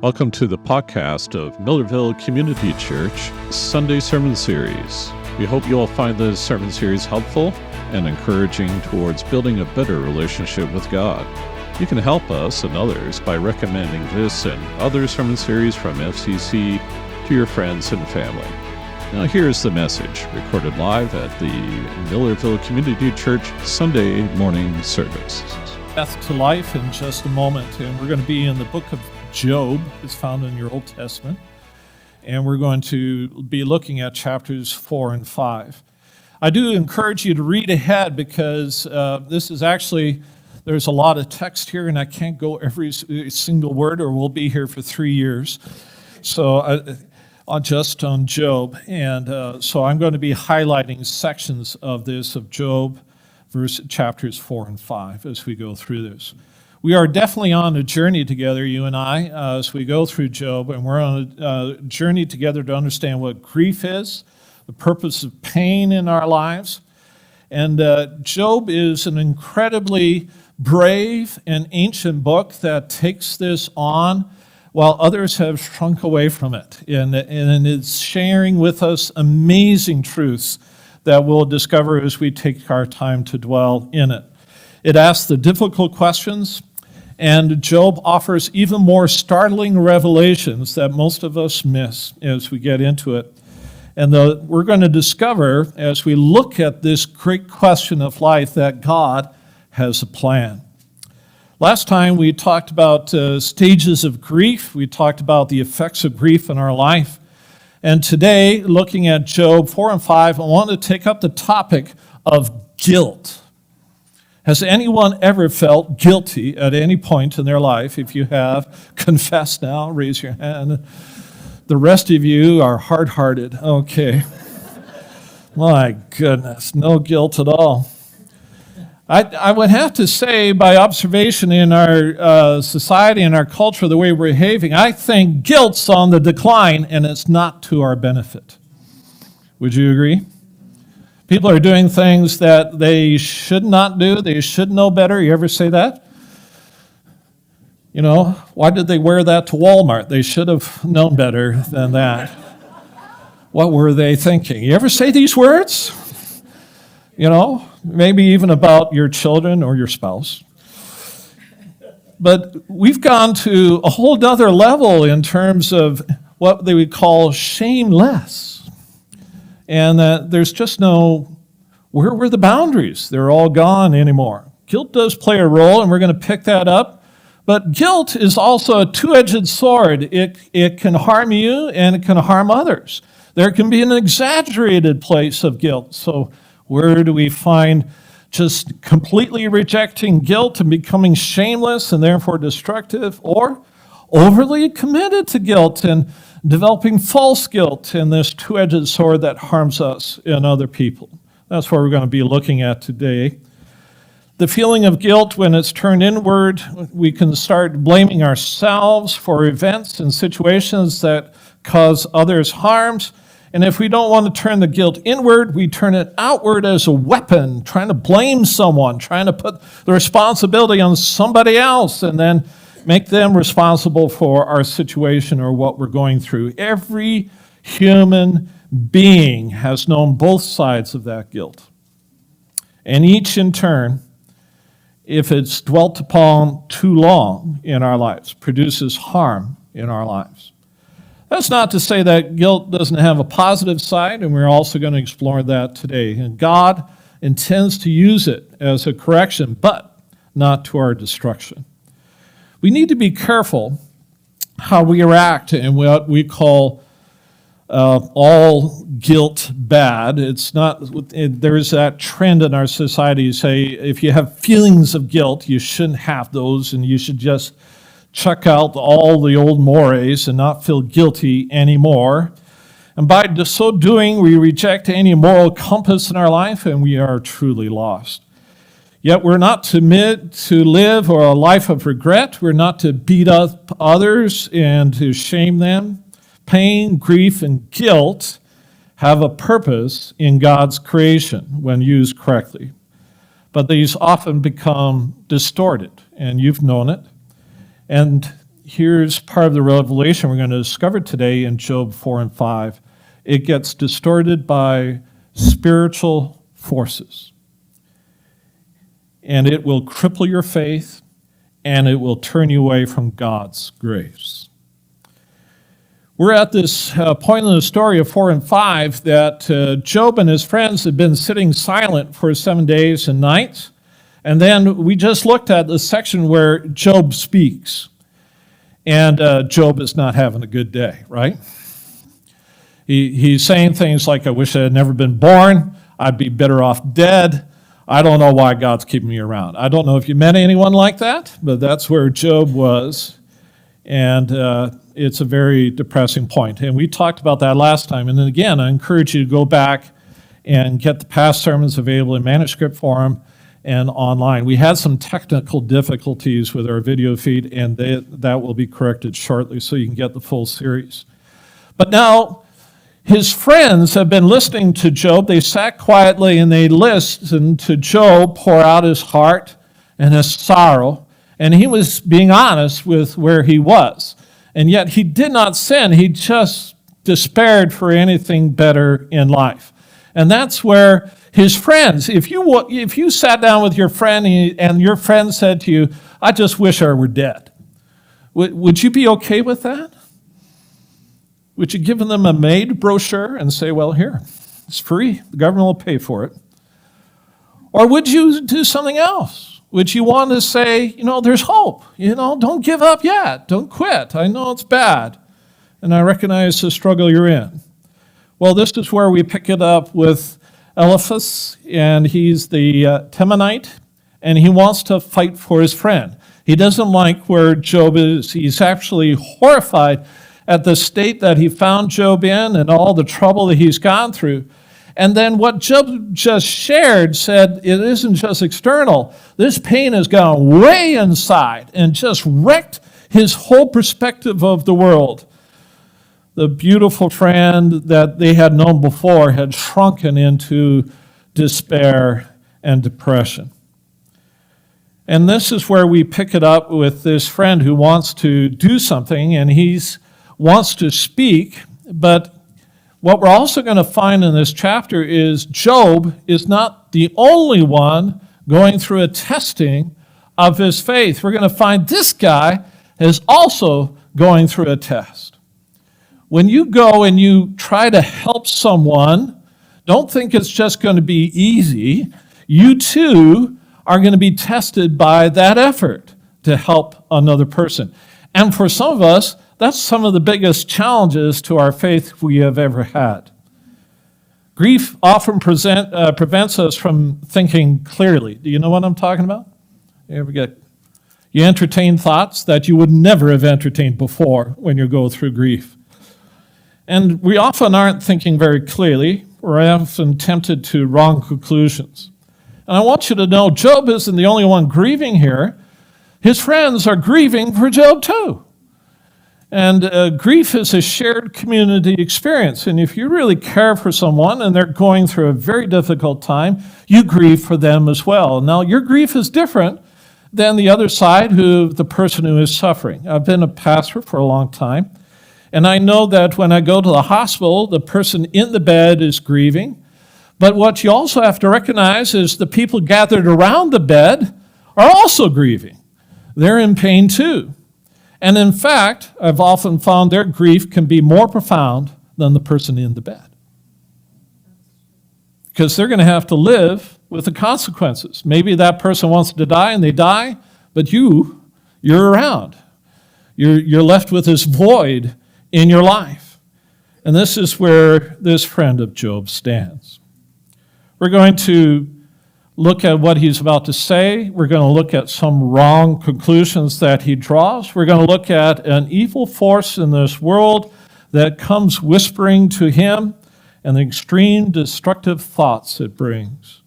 Welcome to the podcast of Millerville Community Church Sunday Sermon Series. We hope you all find this sermon series helpful and encouraging towards building a better relationship with God. You can help us and others by recommending this and other sermon series from FCC to your friends and family. Now here's the message, recorded live at the Millerville Community Church Sunday morning service. Death to life in just a moment, and we're going to be in the book of Job. It's found in your Old Testament, and we're going to be looking at chapters 4 and 5. I do encourage you to read ahead because this is actually, there's a lot of text here, and I can't go every single word, or we'll be here for 3 years. So just on Job, and so I'm going to be highlighting sections of this, of Job, chapters 4 and 5 as we go through this. We are definitely on a journey together, you and I, as we go through Job, and we're on a journey together to understand what grief is, the purpose of pain in our lives. And Job is an incredibly brave and ancient book that takes this on while others have shrunk away from it. And it's sharing with us amazing truths that we'll discover as we take our time to dwell in it. It asks the difficult questions, and Job offers even more startling revelations that most of us miss as we get into it. And we're going to discover, as we look at this great question of life, that God has a plan. Last time we talked about stages of grief. We talked about the effects of grief in our life. And today, looking at Job 4 and 5, I want to take up the topic of guilt. Has anyone ever felt guilty at any point in their life? If you have, confess now, raise your hand. The rest of you are hard-hearted. Okay. My goodness, no guilt at all. I would have to say, by observation in our society and our culture, the way we're behaving, I think guilt's on the decline, and it's not to our benefit. Would you agree? People are doing things that they should not do. They should know better. You ever say that? You know, why did they wear that to Walmart? They should have known better than that. What were they thinking? You ever say these words? You know, maybe even about your children or your spouse. But we've gone to a whole other level in terms of what they would call shameless. And there's just where were the boundaries? They're all gone anymore. Guilt does play a role, and we're going to pick that up. But guilt is also a two-edged sword. It can harm you, and it can harm others. There can be an exaggerated place of guilt. So where do we find just completely rejecting guilt and becoming shameless and therefore destructive, or overly committed to guilt and developing false guilt in this two-edged sword that harms us and other people? That's what we're going to be looking at today. The feeling of guilt, when it's turned inward, we can start blaming ourselves for events and situations that cause others harms. And if we don't want to turn the guilt inward, we turn it outward as a weapon, trying to blame someone, trying to put the responsibility on somebody else, and then make them responsible for our situation or what we're going through. Every human being has known both sides of that guilt. And each in turn, if it's dwelt upon too long in our lives, produces harm in our lives. That's not to say that guilt doesn't have a positive side, and we're also going to explore that today. And God intends to use it as a correction, but not to our destruction. We need to be careful how we react in what we call all guilt bad. It's not. There's that trend in our society to say if you have feelings of guilt, you shouldn't have those, and you should just check out all the old mores and not feel guilty anymore. And by so doing, we reject any moral compass in our life, and we are truly lost. Yet we're not to live a life of regret. We're not to beat up others and to shame them. Pain, grief, and guilt have a purpose in God's creation when used correctly. But these often become distorted, and you've known it. And here's part of the revelation we're going to discover today in Job 4 and 5. It gets distorted by spiritual forces. And it will cripple your faith, and it will turn you away from God's grace. We're at this point in the story of 4 and 5 that Job and his friends had been sitting silent for 7 days and nights. And then we just looked at the section where Job speaks. And Job is not having a good day, right? He's saying things like, I wish I had never been born. I'd be better off dead. I don't know why God's keeping me around. I don't know if you met anyone like that, but that's where Job was. And it's a very depressing point. And we talked about that last time. And then again, I encourage you to go back and get the past sermons available in manuscript form and online. We had some technical difficulties with our video feed, and that will be corrected shortly so you can get the full series. But now, his friends have been listening to Job. They sat quietly and they listened to Job pour out his heart and his sorrow. And he was being honest with where he was. And yet he did not sin. He just despaired for anything better in life. And that's where his friends, if you sat down with your friend and your friend said to you, I just wish I were dead, would you be okay with that? Would you give them a MAID brochure and say, well, here, it's free. The government will pay for it. Or would you do something else? Would you want to say, there's hope. Don't give up yet. Don't quit. I know it's bad. And I recognize the struggle you're in. Well, this is where we pick it up with Eliphaz, and he's the Temanite, and he wants to fight for his friend. He doesn't like where Job is. He's actually horrified at the state that he found Job in and all the trouble that he's gone through. And then what Job just shared said it isn't just external. This pain has gone way inside and just wrecked his whole perspective of the world. The beautiful friend that they had known before had shrunken into despair and depression. And this is where we pick it up with this friend who wants to do something, and he wants to speak. But what we're also going to find in this chapter is Job is not the only one going through a testing of his faith. We're going to find this guy is also going through a test. When you go and you try to help someone, don't think it's just going to be easy. You too are going to be tested by that effort to help another person. And for some of us, that's some of the biggest challenges to our faith we have ever had. Grief often prevents us from thinking clearly. Do you know what I'm talking about? You entertain thoughts that you would never have entertained before when you go through grief. And we often aren't thinking very clearly. We're often tempted to wrong conclusions. And I want you to know, Job isn't the only one grieving here. His friends are grieving for Job too. And grief is a shared community experience. And if you really care for someone and they're going through a very difficult time, you grieve for them as well. Now, your grief is different than the other side, the person who is suffering. I've been a pastor for a long time. And I know that when I go to the hospital, the person in the bed is grieving. But what you also have to recognize is the people gathered around the bed are also grieving. They're in pain too. And in fact, I've often found their grief can be more profound than the person in the bed. Because they're going to have to live with the consequences. Maybe that person wants to die and they die, but you're around. You're left with this void in your life. And this is where this friend of Job stands. We're going to look at what he's about to say. We're going to look at some wrong conclusions that he draws. We're going to look at an evil force in this world that comes whispering to him and the extreme destructive thoughts it brings.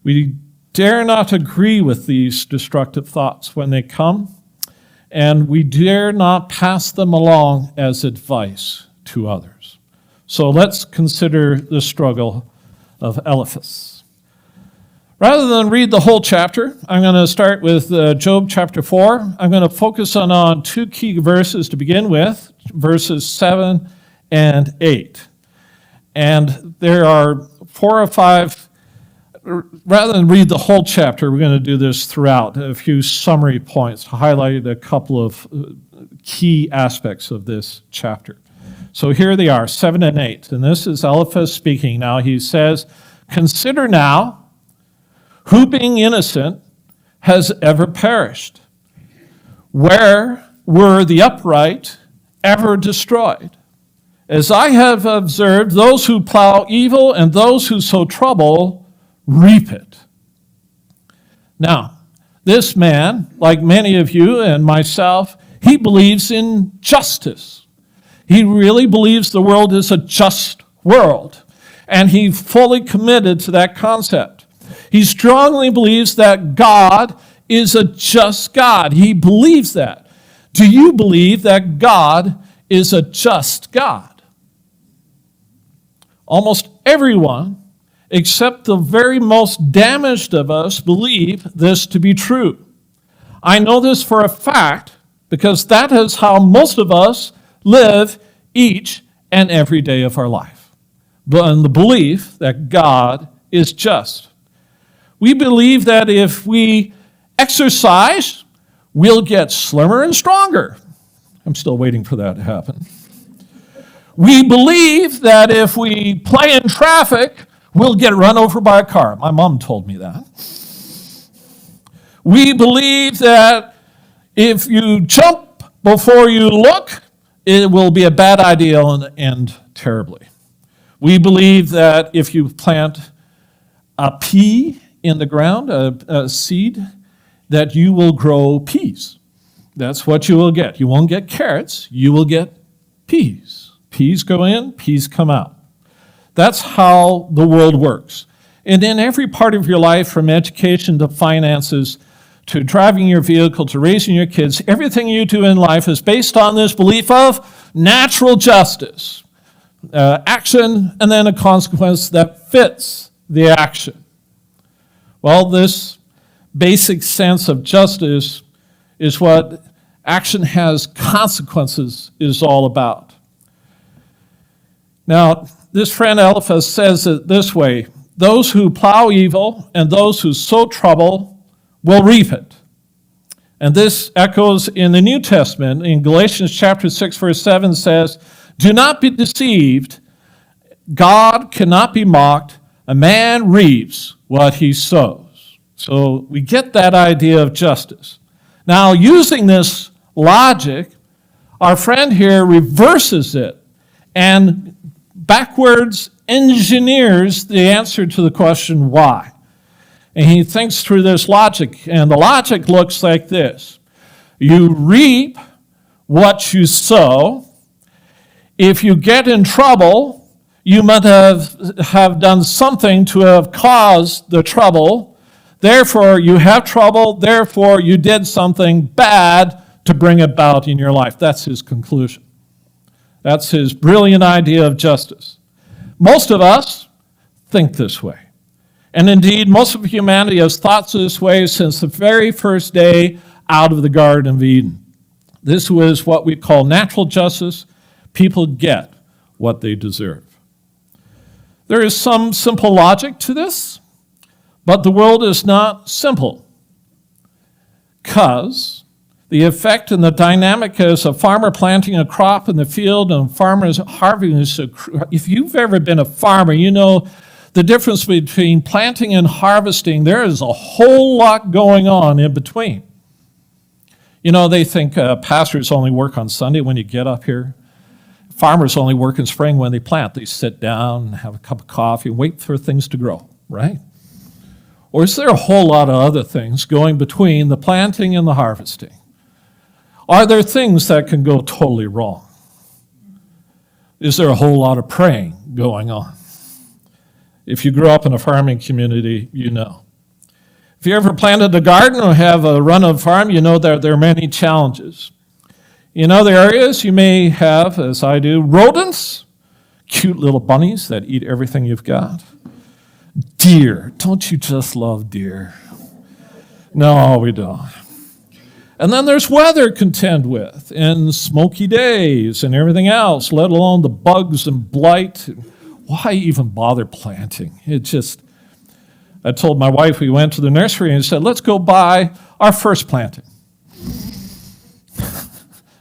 We dare not agree with these destructive thoughts when they come, and we dare not pass them along as advice to others. So let's consider the struggle of Eliphaz. Rather than read the whole chapter, I'm going to start with Job chapter 4. I'm going to focus on two key verses to begin with, verses 7 and 8. And there are 4 or 5, rather than read the whole chapter, we're going to do this throughout, a few summary points to highlight a couple of key aspects of this chapter. So here they are, 7 and 8. And this is Eliphaz speaking now. He says, "Consider now, who being innocent has ever perished? Where were the upright ever destroyed? As I have observed, those who plow evil and those who sow trouble reap it." Now, this man, like many of you and myself, he believes in justice. He really believes the world is a just world, and he's fully committed to that concept. He strongly believes that God is a just God. He believes that. Do you believe that God is a just God? Almost everyone, except the very most damaged of us, believe this to be true. I know this for a fact because that is how most of us live each and every day of our life. But in the belief that God is just. We believe that if we exercise, we'll get slimmer and stronger. I'm still waiting for that to happen. We believe that if we play in traffic, we'll get run over by a car. My mom told me that. We believe that if you jump before you look, it will be a bad idea and end terribly. We believe that if you plant a pea in the ground, a seed, that you will grow peas. That's what you will get. You won't get carrots, you will get peas. Peas go in, peas come out. That's how the world works. And in every part of your life, from education to finances, to driving your vehicle, to raising your kids, everything you do in life is based on this belief of natural justice. Action and then a consequence that fits the action. Well, this basic sense of justice is what action has consequences is all about. Now, this friend Eliphaz says it this way: those who plow evil and those who sow trouble will reap it. And this echoes in the New Testament. In Galatians chapter 6, verse 7 says, "Do not be deceived. God cannot be mocked. A man reaps what he sows." So we get that idea of justice. Now, using this logic, our friend here reverses it and backwards engineers the answer to the question, why? And he thinks through this logic, and the logic looks like this. You reap what you sow. If you get in trouble, you must have done something to have caused the trouble. Therefore, you have trouble. Therefore, you did something bad to bring about in your life. That's his conclusion. That's his brilliant idea of justice. Most of us think this way. And indeed, most of humanity has thought this way since the very first day out of the Garden of Eden. This was what we call natural justice. People get what they deserve. There is some simple logic to this, but the world is not simple. Because the effect and the dynamic is a farmer planting a crop in the field and farmers harvesting. If you've ever been a farmer, you know the difference between planting and harvesting. There is a whole lot going on in between. You know, they think pastors only work on Sunday when you get up here. Farmers only work in spring when they plant. They sit down and have a cup of coffee and wait for things to grow, right? Or is there a whole lot of other things going between the planting and the harvesting? Are there things that can go totally wrong? Is there a whole lot of praying going on? If you grew up in a farming community, you know. If you ever planted a garden or have a run of farm, you know that there are many challenges. In other areas, you may have, as I do, rodents, cute little bunnies that eat everything you've got, deer. Don't you just love deer? No, we don't. And then there's weather to contend with, and smoky days and everything else, let alone the bugs and blight. Why even bother planting? I told my wife, we went to the nursery and said, let's go buy our first planting.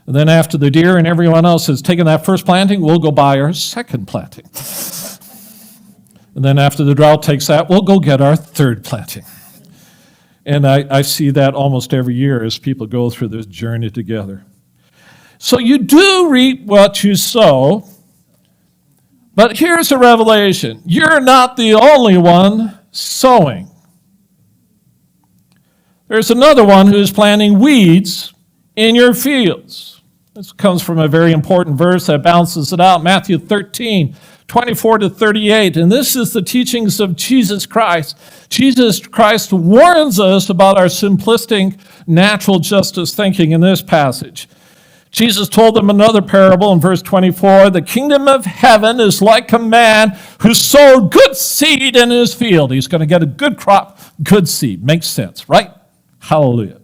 And then after the deer and everyone else has taken that first planting, we'll go buy our second planting. And then after the drought takes that, we'll go get our third planting. And I see that almost every year as people go through this journey together. So you do reap what you sow, but here's a revelation. You're not the only one sowing. There's another one who's planting weeds in your fields. This comes from a very important verse that balances it out, Matthew 13, 24 to 38. And this is the teachings of Jesus Christ. Jesus Christ warns us about our simplistic natural justice thinking in this passage. Jesus told them another parable in verse 24. The kingdom of heaven is like a man who sowed good seed in his field. He's going to get a good crop, good seed. Makes sense, right? Hallelujah.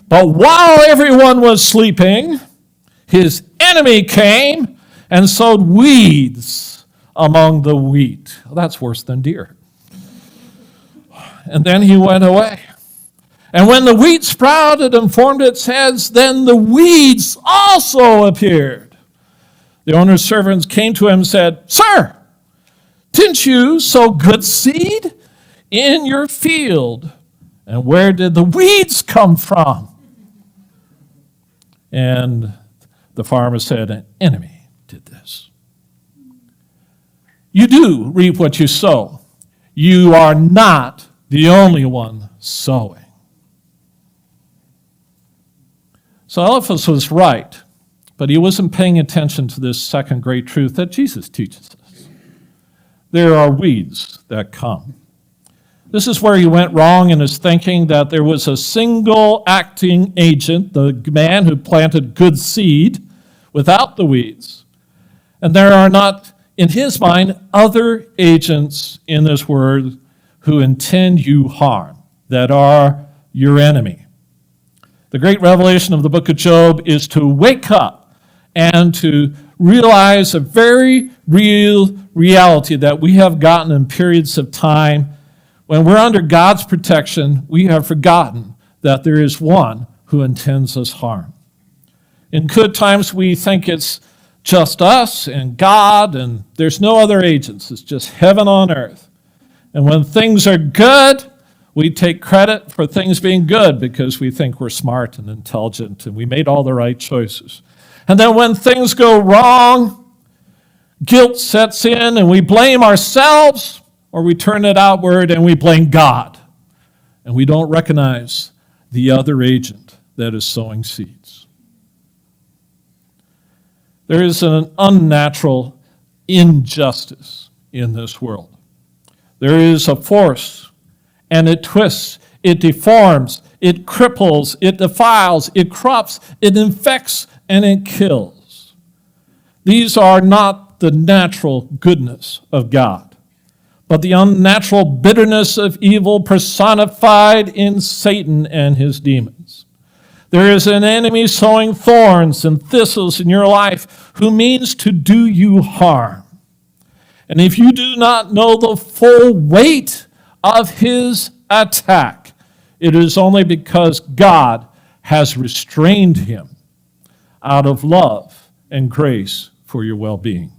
But while everyone was sleeping, his enemy came and sowed weeds among the wheat. Well, that's worse than deer. And then he went away. And when the wheat sprouted and formed its heads, then the weeds also appeared. The owner's servants came to him and said, Sir, didn't you sow good seed in your field? And where did the weeds come from? And the farmer said, an enemy did this. You do reap what you sow. You are not the only one sowing. So Eliphaz was right, but he wasn't paying attention to this second great truth that Jesus teaches us. There are weeds that come. This is where he went wrong in his thinking, that there was a single acting agent, the man who planted good seed without the weeds. And there are not, in his mind, other agents in this world who intend you harm, that are your enemy. The great revelation of the book of Job is to wake up and to realize a very real reality that we have gotten in periods of time when we're under God's protection. We have forgotten that there is one who intends us harm. In good times, we think it's just us and God, and there's no other agents. It's just heaven on earth. And when things are good, we take credit for things being good because we think we're smart and intelligent and we made all the right choices. And then when things go wrong, guilt sets in and we blame ourselves, or we turn it outward and we blame God. And we don't recognize the other agent that is sowing seeds. There is an unnatural injustice in this world. There is a force, and it twists, it deforms, it cripples, it defiles, it corrupts, it infects, and it kills. These are not the natural goodness of God, but the unnatural bitterness of evil personified in Satan and his demons. There is an enemy sowing thorns and thistles in your life who means to do you harm. And if you do not know the full weight of his attack, it is only because God has restrained him out of love and grace for your well-being.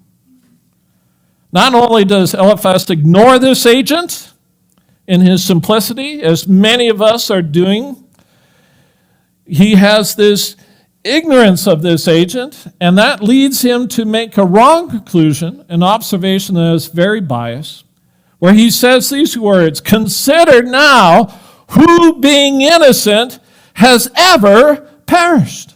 Not only does Eliphaz ignore this agent in his simplicity, as many of us are doing, he has this ignorance of this agent, and that leads him to make a wrong conclusion, an observation that is very biased, where he says these words, "Consider now who, being innocent, has ever perished."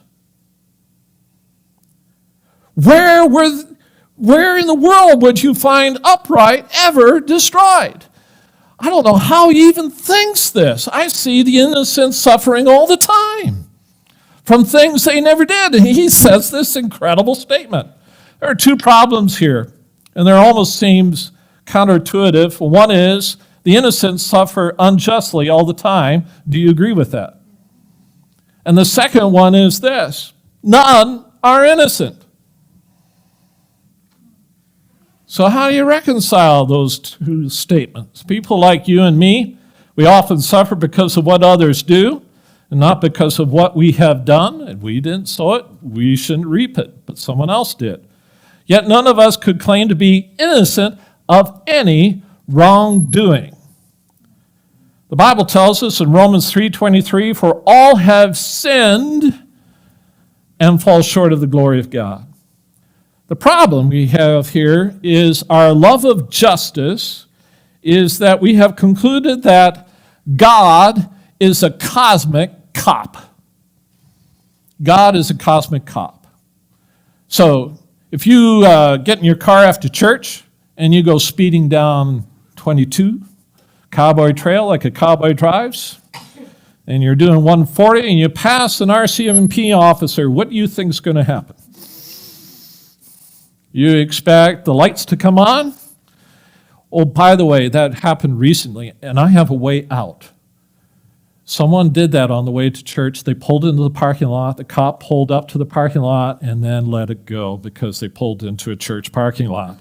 Where in the world would you find upright ever destroyed? I don't know how he even thinks this. I see the innocent suffering all the time from things they never did. And he says this incredible statement. There are two problems here, and there almost seems counterintuitive. One is The innocent suffer unjustly all the time. Do you agree with that? And the second one is this: none are innocent. So how do you reconcile those two statements? People like you and me, we often suffer because of what others do, and not because of what we have done. And we didn't sow it, we shouldn't reap it, but someone else did. Yet none of us could claim to be innocent of any wrongdoing. The Bible tells us in Romans 3:23, for all have sinned and fall short of the glory of God. The problem we have here is our love of justice is that we have concluded that God is a cosmic cop. God is a cosmic cop. So if you get in your car after church and you go speeding down 22, Cowboy Trail like a cowboy drives, and you're doing 140 and you pass an RCMP officer, what do you think is going to happen? You expect the lights to come on? Oh, by the way, that happened recently, and I have a way out. Someone did that on the way to church. They pulled into the parking lot. The cop pulled up to the parking lot and then let it go because they pulled into a church parking lot.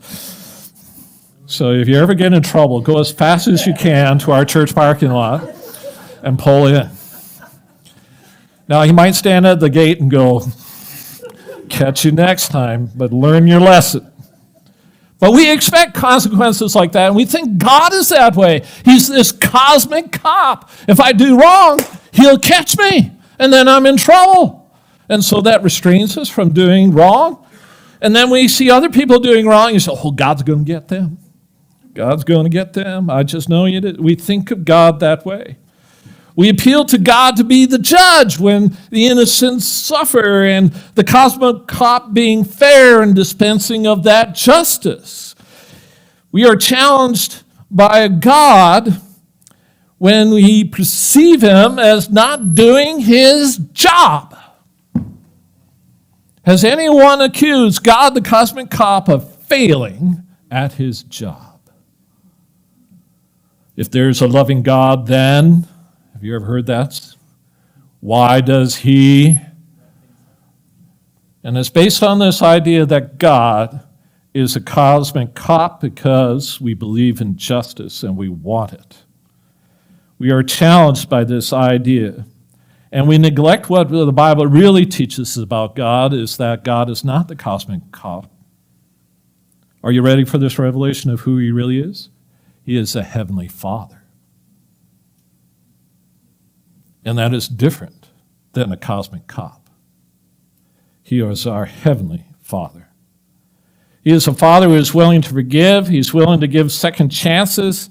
So if you ever get in trouble, go as fast as you can to our church parking lot and pull in. Now, he might stand at the gate and go, catch you next time, but learn your lesson. But we expect consequences like that, and we think God is that way. He's this cosmic cop. If I do wrong, he'll catch me, and then I'm in trouble. And so that restrains us from doing wrong. And then we see other people doing wrong, you say, oh, God's going to get them. God's going to get them. I just know you did. We think of God that way. We appeal to God to be the judge when the innocent suffer, and the cosmic cop being fair and dispensing of that justice. We are challenged by a God when we perceive him as not doing his job. Has anyone accused God, the cosmic cop, of failing at his job? If there's a loving God, then, have you ever heard that? Why does he? And it's based on this idea that God is a cosmic cop because we believe in justice and we want it. We are challenged by this idea. And we neglect what the Bible really teaches us about God, is that God is not the cosmic cop. Are you ready for this revelation of who he really is? He is a heavenly Father. And that is different than a cosmic cop. He is our heavenly Father. He is a Father who is willing to forgive. He's willing to give second chances.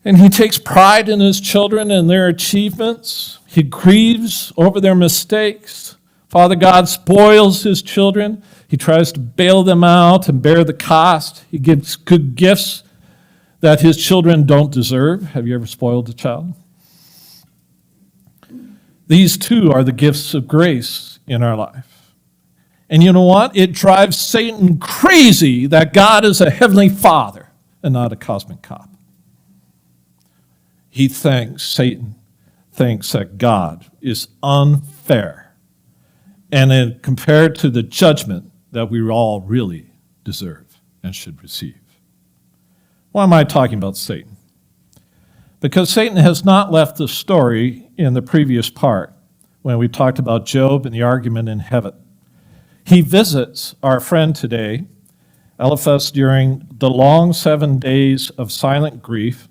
And he takes pride in his children and their achievements. He grieves over their mistakes. Father God spoils his children. He tries to bail them out and bear the cost. He gives good gifts that his children don't deserve. Have you ever spoiled a child? These two are the gifts of grace in our life. And you know what? It drives Satan crazy that God is a heavenly Father and not a cosmic cop. Satan thinks that God is unfair, and compared to the judgment that we all really deserve and should receive. Why am I talking about Satan? Because Satan has not left the story in the previous part when we talked about Job and the argument in heaven. He visits our friend today, Eliphaz, during the long 7 days of silent grief.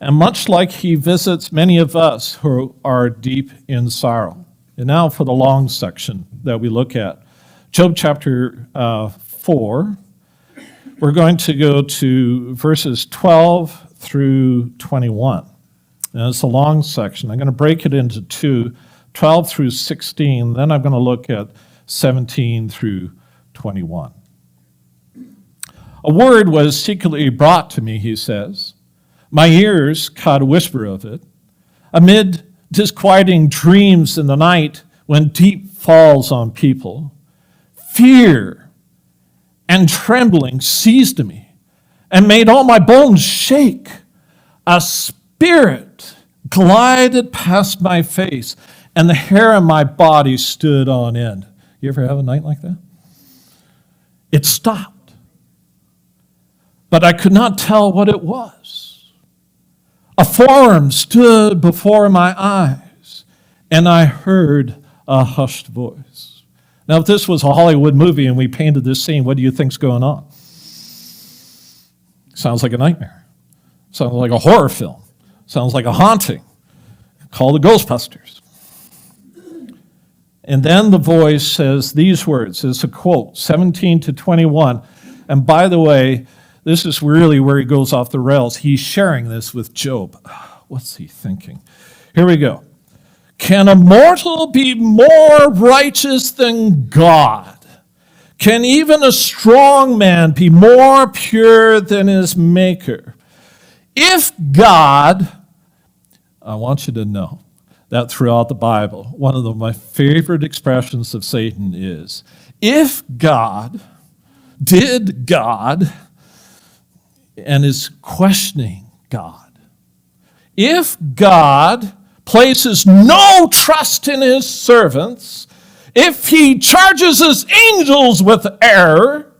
And much like he visits many of us who are deep in sorrow. And now for the long section that we look at. Job chapter 4. We're going to go to verses 12 through 21. And it's a long section. I'm going to break it into two, 12 through 16. Then I'm going to look at 17 through 21. A word was secretly brought to me, he says. My ears caught a whisper of it. Amid disquieting dreams in the night when deep falls on people, fear and trembling seized me and made all my bones shake. A spirit glided past my face, and the hair on my body stood on end. You ever have a night like that? It stopped, but I could not tell what it was. A form stood before my eyes, and I heard a hushed voice. Now, if this was a Hollywood movie and we painted this scene, what do you think's going on? Sounds like a nightmare. Sounds like a horror film. Sounds like a haunting. Call the Ghostbusters. And then the voice says these words. It's a quote, 17 to 21. And by the way, this is really where he goes off the rails. He's sharing this with Job. What's he thinking? Here we go. Can a mortal be more righteous than God? Can even a strong man be more pure than his maker? If God, I want you to know that throughout the Bible, one of my favorite expressions of Satan is, if God did God, and is questioning God. If God places no trust in his servants, if he charges his angels with error,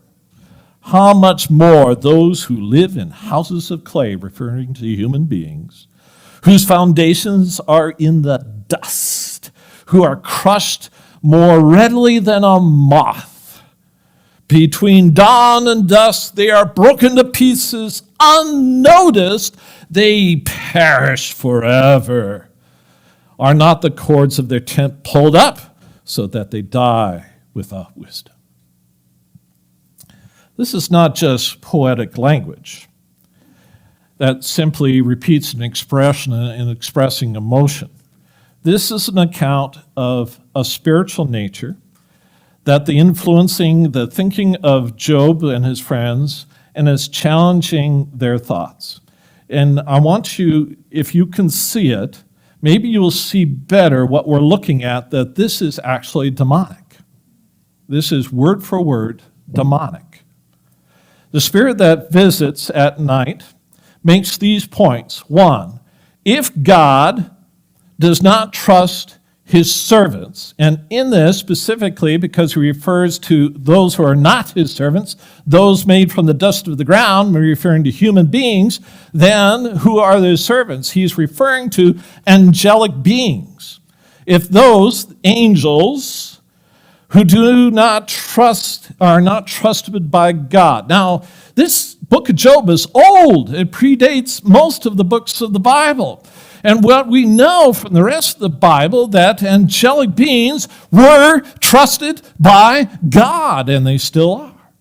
how much more those who live in houses of clay, referring to human beings, whose foundations are in the dust, who are crushed more readily than a moth. Between dawn and dusk, they are broken to pieces, unnoticed, they perish forever. Are not the cords of their tent pulled up so that they die without wisdom? This is not just poetic language that simply repeats an expression in expressing emotion. This is an account of a spiritual nature that the influencing the thinking of Job and his friends and is challenging their thoughts. And I want you, if you can see it, maybe you will see better what we're looking at, that this is actually demonic. This is word for word demonic. The spirit that visits at night makes these points. One, if God does not trust his servants, and in this specifically because he refers to those who are not his servants, those made from the dust of the ground, referring to human beings, then who are those servants? He's referring to angelic beings. If those angels who do not trust, are not trusted by God. Now, this book of Job is old. It predates most of the books of the Bible. And what we know from the rest of the Bible, that angelic beings were trusted by God, and they still are.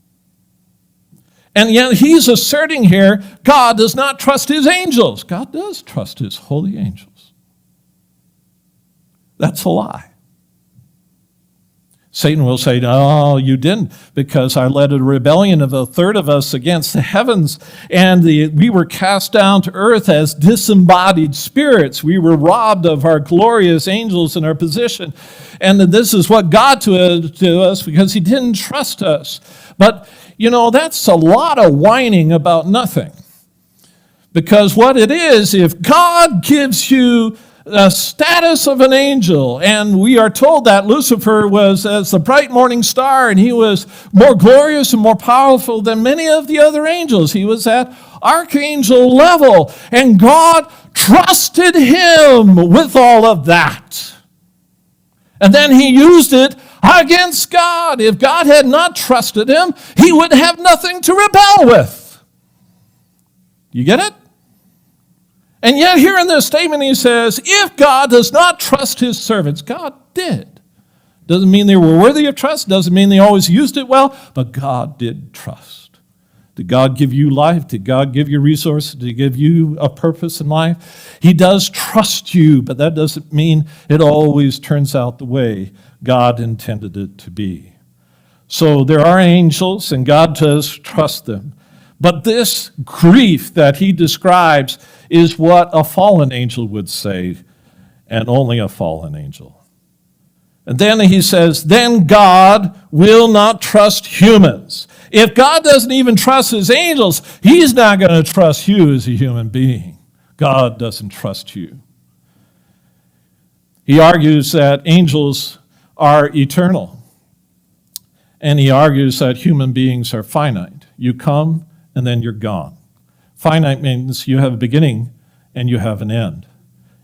And yet he's asserting here, God does not trust his angels. God does trust his holy angels. That's a lie. Satan will say, no, you didn't, because I led a rebellion of a third of us against the heavens, and we were cast down to earth as disembodied spirits. We were robbed of our glorious angels and our position. And this is what God to us because he didn't trust us. But, you know, that's a lot of whining about nothing. Because what it is, if God gives you the status of an angel, and we are told that Lucifer was as the bright morning star, and he was more glorious and more powerful than many of the other angels. He was at archangel level, and God trusted him with all of that. And then he used it against God. If God had not trusted him, he would have nothing to rebel with. You get it? And yet here in this statement he says, if God does not trust his servants, God did. Doesn't mean they were worthy of trust, doesn't mean they always used it well, but God did trust. Did God give you life? Did God give you resources? Did he give you a purpose in life? He does trust you, but that doesn't mean it always turns out the way God intended it to be. So there are angels, and God does trust them. But this grief that he describes is what a fallen angel would say, and only a fallen angel. And then he says, then God will not trust humans. If God doesn't even trust his angels, he's not going to trust you as a human being. God doesn't trust you. He argues that angels are eternal. And he argues that human beings are finite. You come and then you're gone. Finite means you have a beginning and you have an end.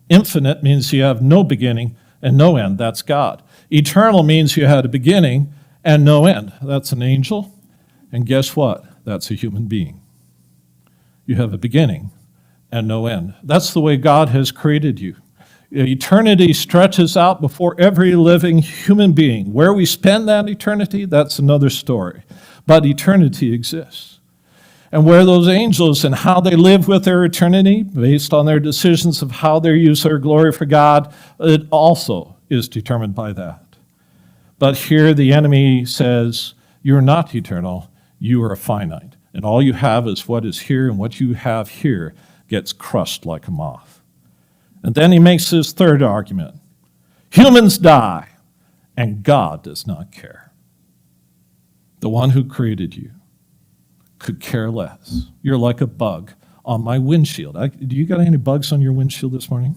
Infinite means you have no beginning and no end. That's God. Eternal means you had a beginning and no end. That's an angel. And guess what? That's a human being. You have a beginning and no end. That's the way God has created you. Eternity stretches out before every living human being. Where we spend that eternity, that's another story. But eternity exists. And where those angels and how they live with their eternity, based on their decisions of how they use their glory for God, it also is determined by that. But here the enemy says, you're not eternal, you are finite. And all you have is what is here, and what you have here gets crushed like a moth. And then he makes his third argument. Humans die, and God does not care. The one who created you could care less. You're like a bug on my windshield. Do you got any bugs on your windshield this morning?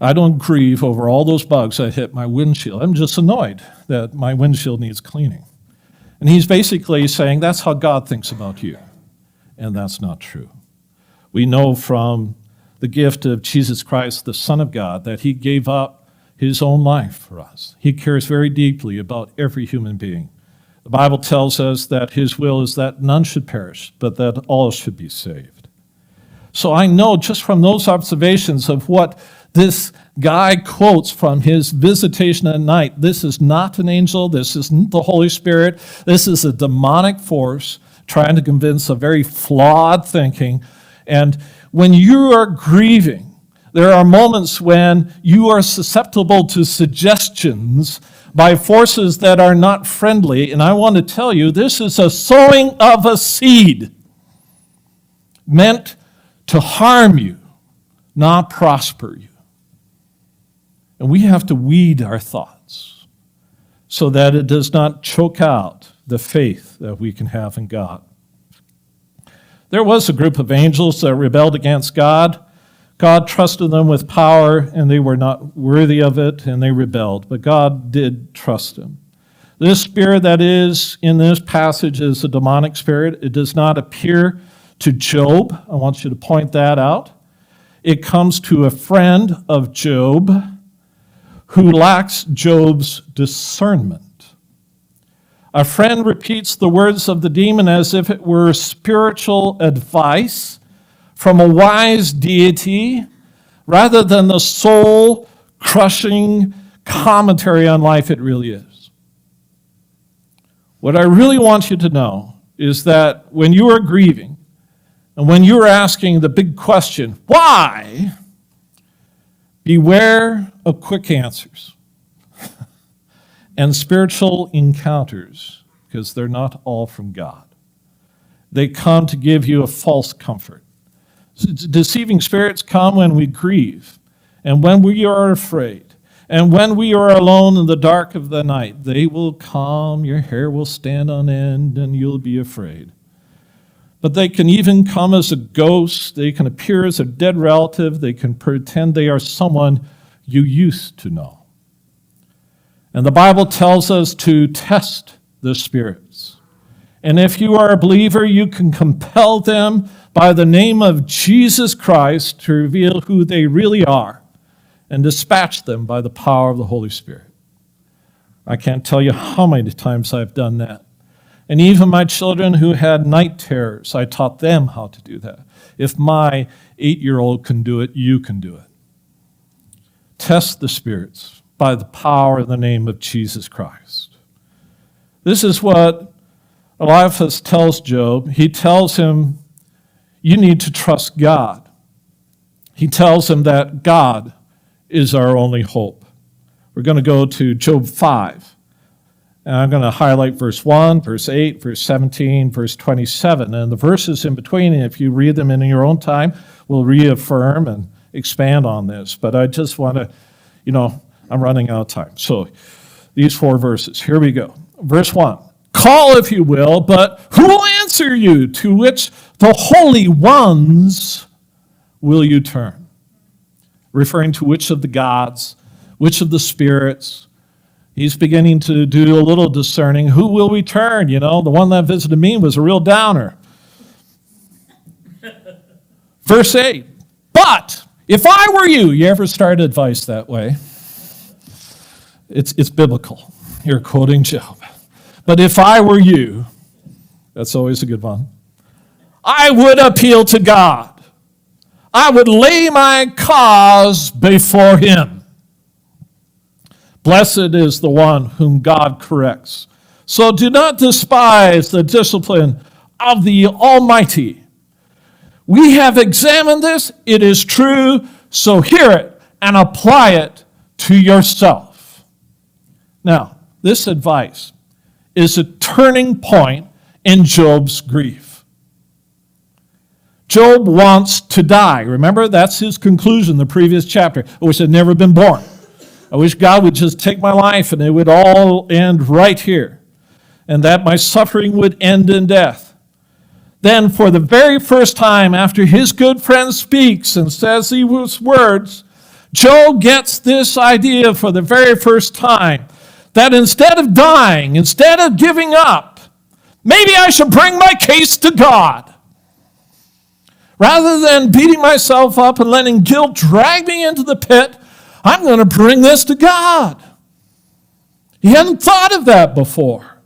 I don't grieve over all those bugs that hit my windshield. I'm just annoyed that my windshield needs cleaning. And he's basically saying that's how God thinks about you. And that's not true. We know from the gift of Jesus Christ, the Son of God, that he gave up his own life for us. He cares very deeply about every human being. The Bible tells us that his will is that none should perish, but that all should be saved. So I know just from those observations of what this guy quotes from his visitation at night, this is not an angel, this isn't the Holy Spirit, this is a demonic force trying to convince a very flawed thinking. And when you are grieving, there are moments when you are susceptible to suggestions by forces that are not friendly. And I want to tell you, this is a sowing of a seed meant to harm you, not prosper you. And we have to weed our thoughts so that it does not choke out the faith that we can have in God. There was a group of angels that rebelled against God. God trusted them with power, and they were not worthy of it, and they rebelled. But God did trust them. This spirit that is in this passage is a demonic spirit. It does not appear to Job. I want you to point that out. It comes to a friend of Job who lacks Job's discernment. A friend repeats the words of the demon as if it were spiritual advice from a wise deity rather than the soul-crushing commentary on life it really is. What I really want you to know is that when you are grieving and when you are asking the big question, why? Beware of quick answers and spiritual encounters, because they're not all from God. They come to give you a false comfort. Deceiving spirits come when we grieve, and when we are afraid, and when we are alone in the dark of the night. They will come, your hair will stand on end, and you'll be afraid. But they can even come as a ghost. They can appear as a dead relative. They can pretend they are someone you used to know. And the Bible tells us to test the spirits. And if you are a believer, you can compel them by the name of Jesus Christ to reveal who they really are and dispatch them by the power of the Holy Spirit. I can't tell you how many times I've done that. And even my children who had night terrors, I taught them how to do that. If my 8-year-old can do it, you can do it. Test the spirits by the power in the name of Jesus Christ. This is what Eliphaz tells Job. He tells him, you need to trust God. He tells him that God is our only hope. We're going to go to Job 5. And I'm going to highlight verse 1, verse 8, verse 17, verse 27. And the verses in between, if you read them in your own time, will reaffirm and expand on this. But I just want to, I'm running out of time. So these 4 verses. Here we go. Verse 1. Call if you will, but who will answer you? To which the holy ones will you turn? Referring to which of the gods, which of the spirits. He's beginning to do a little discerning. Who will we turn? You know, the one that visited me was a real downer. Verse 8. But if I were you ever start advice that way? It's biblical. You're quoting Job. But if I were you, that's always a good one, I would appeal to God. I would lay my cause before him. Blessed is the one whom God corrects. So do not despise the discipline of the Almighty. We have examined this. It is true. So hear it and apply it to yourself. Now, this advice is a turning point in Job's grief. Job wants to die. Remember, that's his conclusion, the previous chapter. I wish I'd never been born. I wish God would just take my life and it would all end right here, and that my suffering would end in death. Then, for the very first time after his good friend speaks and says these words, Job gets this idea for the very first time, that instead of dying, instead of giving up, maybe I should bring my case to God. Rather than beating myself up and letting guilt drag me into the pit, I'm going to bring this to God. He hadn't thought of that before.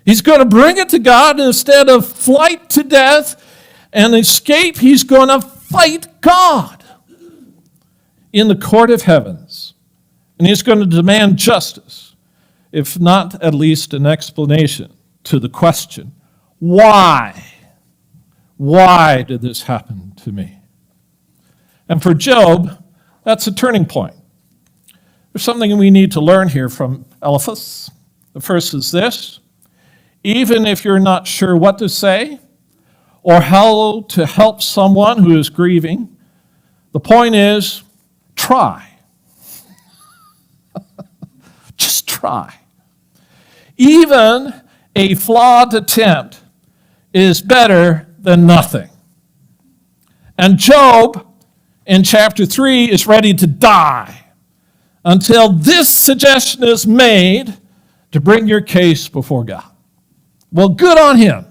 He's going to bring it to God, and instead of flight to death and escape, he's going to fight God in the court of heavens. And he's going to demand justice, if not at least an explanation to the question, why? Why did this happen to me? And for Job, that's a turning point. There's something we need to learn here from Eliphaz. The first is this: even if you're not sure what to say or how to help someone who is grieving, the point is, try. Just try. Even a flawed attempt is better than nothing. And Job, in chapter 3, is ready to die until this suggestion is made to bring your case before God. Well, good on him.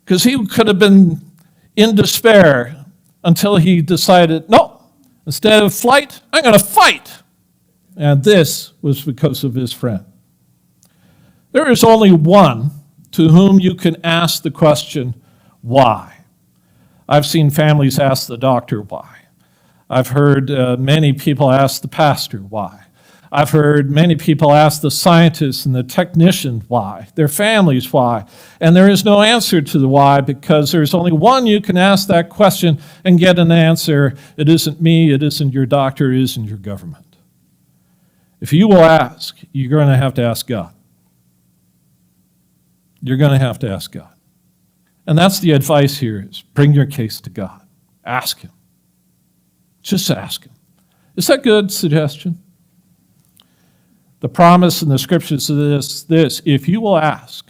Because he could have been in despair until he decided, no, instead of flight, I'm going to fight. And this was because of his friend. There is only one to whom you can ask the question, why? I've seen families ask the doctor why. I've heard many people ask the pastor why. I've heard many people ask the scientists and the technician why, their families why. And there is no answer to the why, because there's only one you can ask that question and get an answer. It isn't me, it isn't your doctor, it isn't your government. If you will ask, you're going to have to ask God. You're going to have to ask God. And that's the advice here, is bring your case to God. Ask him. Just ask him. Is that a good suggestion? The promise in the scriptures is this: if you will ask,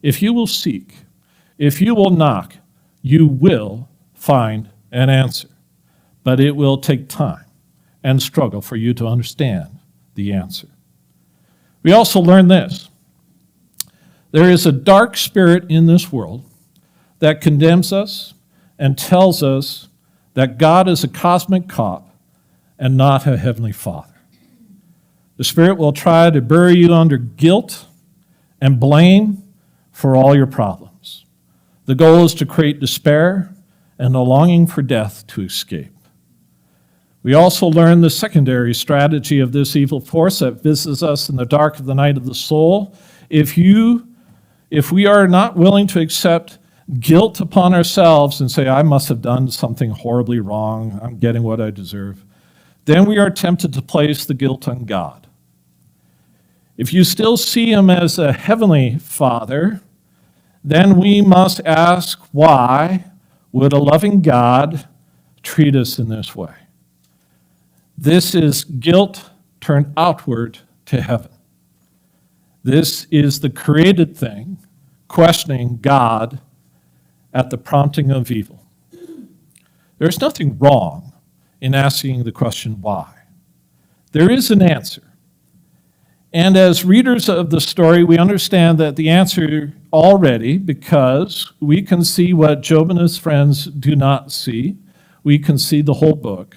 if you will seek, if you will knock, you will find an answer. But it will take time and struggle for you to understand the answer. We also learn this: there is a dark spirit in this world that condemns us and tells us that God is a cosmic cop and not a heavenly Father. The spirit will try to bury you under guilt and blame for all your problems. The goal is to create despair and a longing for death to escape. We also learn the secondary strategy of this evil force that visits us in the dark of the night of the soul. If we are not willing to accept guilt upon ourselves and say, I must have done something horribly wrong, I'm getting what I deserve, then we are tempted to place the guilt on God. If you still see him as a heavenly Father, then we must ask, why would a loving God treat us in this way? This is guilt turned outward to heaven. This is the created thing questioning God at the prompting of evil. There's nothing wrong in asking the question why. There is an answer. And as readers of the story, we understand that the answer already, because we can see what Job and his friends do not see. We can see the whole book.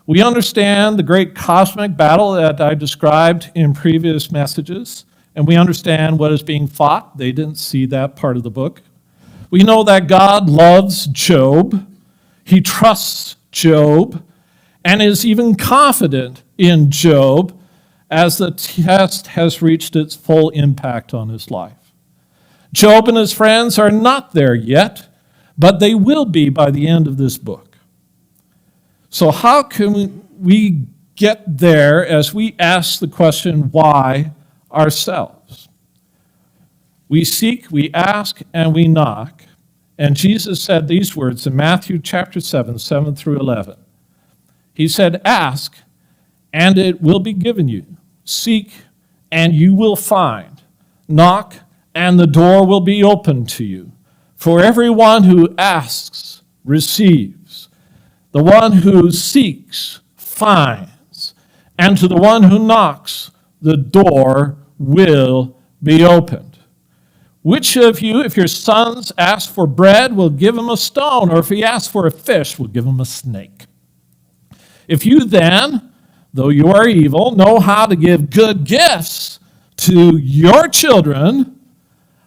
We understand the great cosmic battle that I described in previous messages, and we understand what is being fought. They didn't see that part of the book. We know that God loves Job. He trusts Job and is even confident in Job as the test has reached its full impact on his life. Job and his friends are not there yet, but they will be by the end of this book. So how can we get there as we ask the question, why ourselves? We seek, we ask, and we knock. And Jesus said these words in Matthew chapter 7, 7 through 11. He said, ask, and it will be given you. Seek, and you will find. Knock, and the door will be opened to you. For everyone who asks receives. The one who seeks finds. And to the one who knocks, the door will be opened. Which of you, if your sons ask for bread, will give him a stone, or if he asks for a fish, will give him a snake? If you then, though you are evil, know how to give good gifts to your children,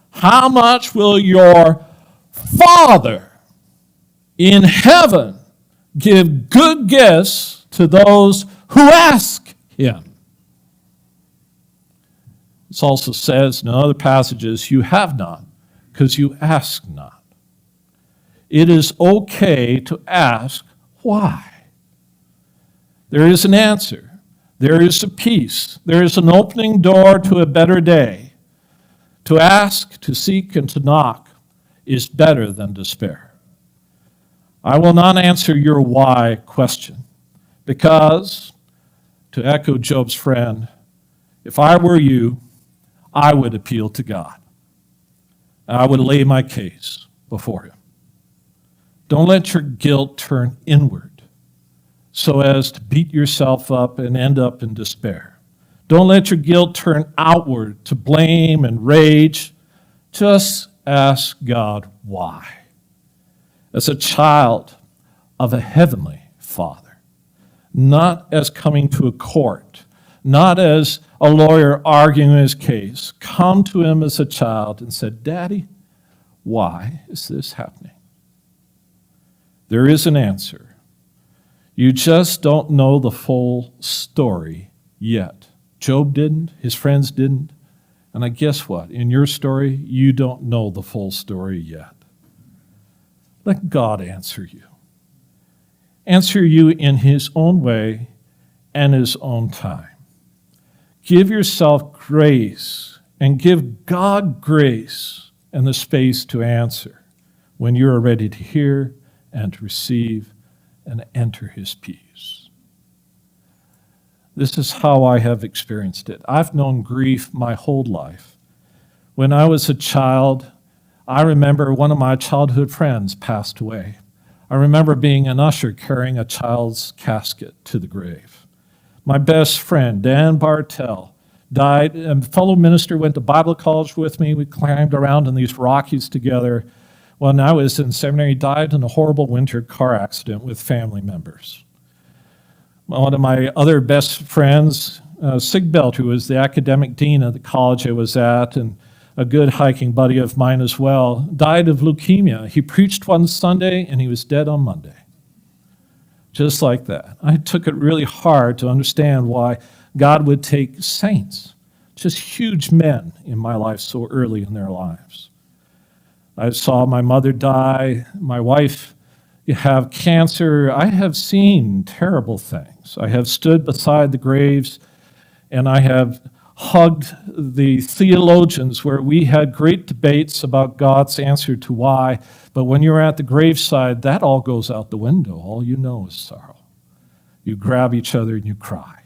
how much will your Father in heaven give good gifts to those who ask him? This also says in other passages, you have not because you ask not. It is okay to ask why. There is an answer. There is a peace. There is an opening door to a better day. To ask, to seek, and to knock is better than despair. I will not answer your why question because, to echo Job's friend, if I were you, I would appeal to God. I would lay my case before him. Don't let your guilt turn inward so as to beat yourself up and end up in despair. Don't let your guilt turn outward to blame and rage. Just ask God why. As a child of a heavenly Father, not as coming to a court, not as a lawyer arguing his case. Come to him as a child and said, Daddy, why is this happening? There is an answer. You just don't know the full story yet. Job didn't, his friends didn't, and I guess what? In your story, you don't know the full story yet. Let God answer you. Answer you in his own way and his own time. Give yourself grace and give God grace and the space to answer when you are ready to hear and to receive and enter his peace. This is how I have experienced it. I've known grief my whole life. When I was a child, I remember one of my childhood friends passed away. I remember being an usher carrying a child's casket to the grave. My best friend, Dan Bartell, died. A fellow minister went to Bible college with me. We climbed around in these Rockies together. When I was in seminary, he died in a horrible winter car accident with family members. One of my other best friends, Sig Belt, who was the academic dean of the college I was at, and a good hiking buddy of mine as well, died of leukemia. He preached one Sunday, and he was dead on Monday. Just like that. I took it really hard to understand why God would take saints, just huge men in my life so early in their lives. I saw my mother die, my wife have cancer. I have seen terrible things. I have stood beside the graves, and I have hugged the theologians where we had great debates about God's answer to why. But when you're at the graveside, that all goes out the window. All you know is sorrow. you grab each other and you cry.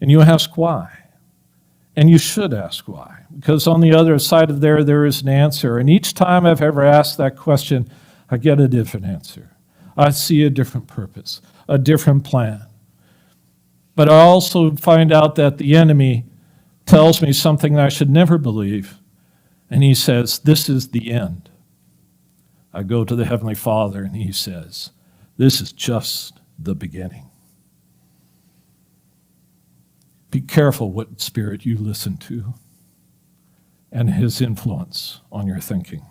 And you ask why. And you should ask why, because on the other side of there is an answer. And each time I've ever asked that question, I get a different answer. I see a different purpose, a different plan. But I also find out that the enemy tells me something that I should never believe. And he says, this is the end. I go to the Heavenly Father and he says, this is just the beginning. Be careful what spirit you listen to and his influence on your thinking.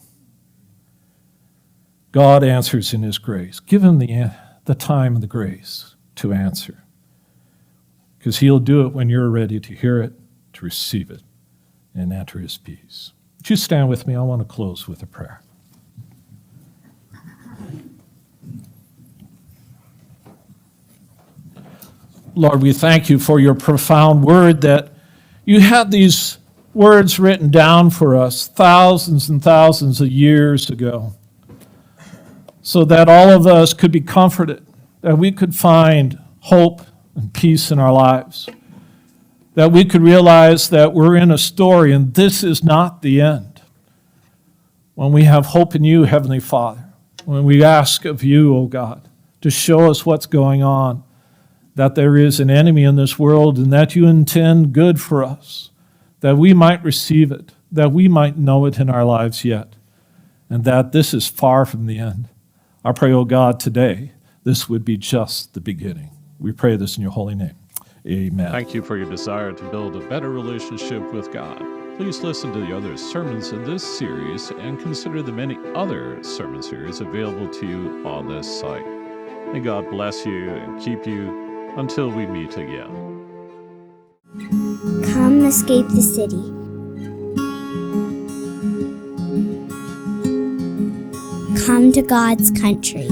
God answers in his grace. Give him the time and the grace to answer, because he'll do it when you're ready to hear it, to receive it, and enter his peace. Would you stand with me? I want to close with a prayer. Lord, we thank you for your profound word, that you had these words written down for us thousands and thousands of years ago, so that all of us could be comforted, that we could find hope and peace in our lives, that we could realize that we're in a story and this is not the end. When we have hope in you, Heavenly Father, when we ask of you, O God, to show us what's going on, that there is an enemy in this world and that you intend good for us, that we might receive it, that we might know it in our lives yet, and that this is far from the end. I pray, O God, today, this would be just the beginning. We pray this in your holy name. Amen. Thank you for your desire to build a better relationship with God. Please listen to the other sermons in this series and consider the many other sermon series available to you on this site. May God bless you and keep you until we meet again. Come escape the city. Come to God's country.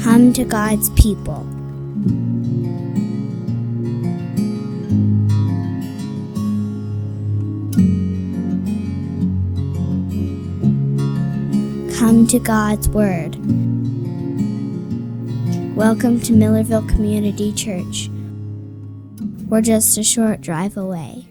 Come to God's people. Come to God's Word. Welcome to Millerville Community Church. We're just a short drive away.